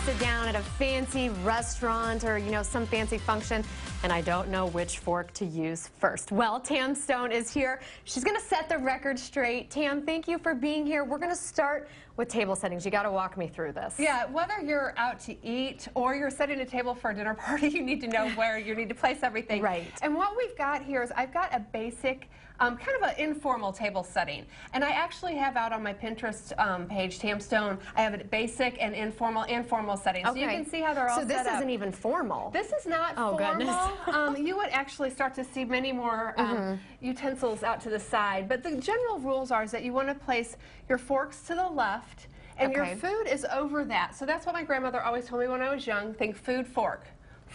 sit down at a fancy restaurant or, some fancy function, and I don't know which fork to use first. Well, Tam Stone is here. She's going to set the record straight. Tam, thank you for being here. We're going to start with table settings. You got to walk me through this. Yeah, whether you're out to eat or you're setting a table for a dinner party, you need to know where you need to place everything. Right. And what we've got here is I've got a basic, kind of an informal table setting. And I actually have out on my Pinterest page, Tam Stone, I have a basic and informal and formal settings. Okay. So you can see how they're all set up. So this isn't even formal. This is not formal. Goodness. You would actually start to see many more utensils out to the side. But the general rules are is that you want to place your forks to the left and your food is over that. So that's what my grandmother always told me when I was young. Think food, fork.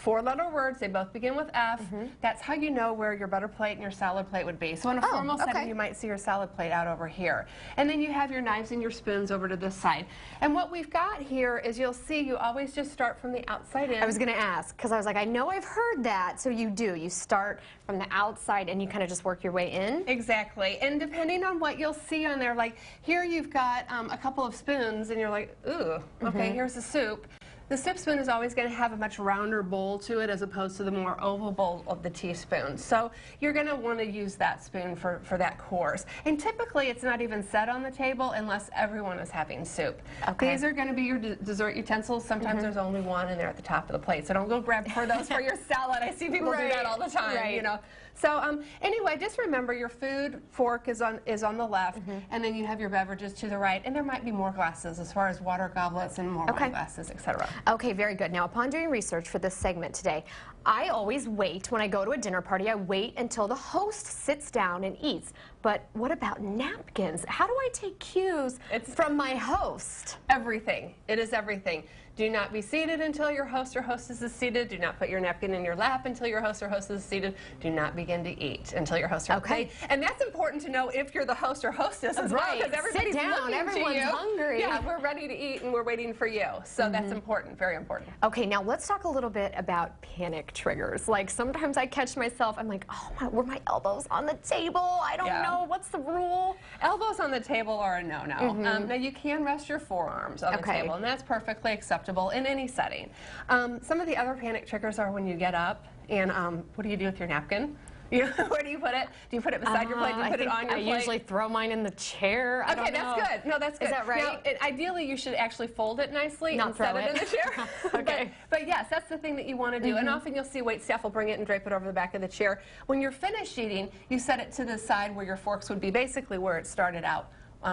4-letter words, they both begin with F. That's how you know where your butter plate and your salad plate would be. So in a formal setting, you might see your salad plate out over here. And then you have your knives and your spoons over to this side. And what we've got here is you'll see you always just start from the outside in. I was going to ask, because I was like, I know I've heard that. So you do. You start from the outside and you kind of just work your way in? Exactly. And depending on what you'll see on there, like here you've got a couple of spoons and you're like, ooh, okay, here's the soup. The soup spoon is always going to have a much rounder bowl to it as opposed to the more oval bowl of the teaspoon. So you're going to want to use that spoon for that course. And typically it's not even set on the table unless everyone is having soup. These are going to be your dessert utensils. Sometimes there's only one and they're at the top of the plate. So don't go grab for those for your salad. I see people do that all the time, you know. So anyway, just remember your food fork is on the left, and then you have your beverages to the right, and there might be more glasses as far as water goblets and more wine glasses, etc. Okay, very good. Now, upon doing research for this segment today, I always wait when I go to a dinner party. I wait until the host sits down and eats. But what about napkins? How do I take cues from my host? Everything. It is everything. Do not be seated until your host or hostess is seated. Do not put your napkin in your lap until your host or hostess is seated. Do not begin to eat until your host or hostess. And that's important to know if you're the host or hostess as well, because everybody's looking everyone's to you. Hungry. Yeah, we're ready to eat and we're waiting for you. So that's important, very important. Okay, now let's talk a little bit about panic triggers. Like sometimes I catch myself, I'm like, oh, were my elbows on the table? I don't know. What's the rule? Elbows on the table are a no-no. Now you can rest your forearms on the table, and that's perfectly acceptable in any setting. Some of the other panic triggers are when you get up and what do you do with your napkin? Where do you put it? Do you put it beside your plate? Do you put it on your plate? I usually throw mine in the chair. Okay, that's good. No, that's good. Is that right? Now, ideally, you should actually fold it nicely and set it in the chair. But yes, that's the thing that you want to do. And often you'll see waitstaff will bring it and drape it over the back of the chair. When you're finished eating, you set it to the side where your forks would be, basically where it started out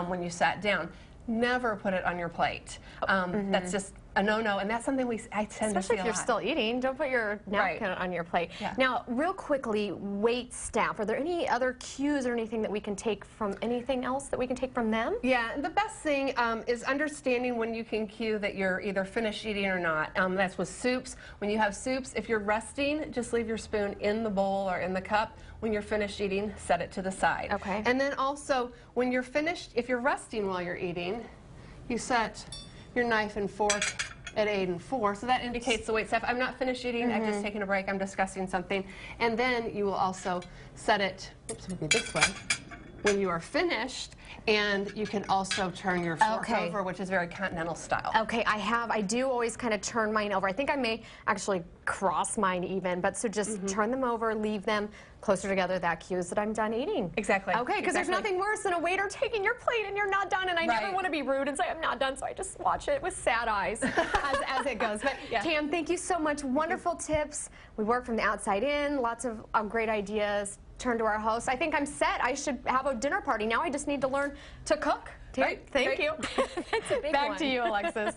when you sat down. Never put it on your plate. That's just a no-no, and that's something I tend to see a lot. Especially if you're still eating, don't put your napkin on your plate. Now, real quickly, wait staff. Are there any other cues or anything that we can take from anything else that we can take from them? Yeah, the best thing is understanding when you can cue that you're either finished eating or not. That's with soups. When you have soups, if you're resting, just leave your spoon in the bowl or in the cup. When you're finished eating, set it to the side. And then also, when you're finished, if you're resting while you're eating, you set your knife and fork at 8 and 4, so that indicates the waitstaff. I'm not finished eating, I've just taken a break, I'm discussing something. And then you will also set it, maybe this way, when you are finished, and you can also turn your fork over, which is very continental style. Okay, I do always kind of turn mine over. I think I may actually cross mine even, but so just turn them over, leave them closer together. That cues that I'm done eating. Exactly. Okay, because there's nothing worse than a waiter taking your plate and you're not done, and I never want to be rude and say I'm not done, so I just watch it with sad eyes as it goes. But Tam, thank you so much. Wonderful tips. We work from the outside in, lots of great ideas. Turn to our host. I think I'm set. I should have a dinner party. Now I just need to learn to cook. Thank you. That's a big Back to you, Alexis.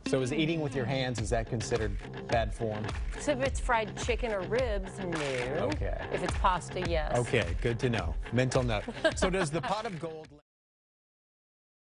So is eating with your hands, is that considered bad form? So if it's fried chicken or ribs, no. Okay. If it's pasta, yes. Okay, good to know. Mental note. So does the pot of gold...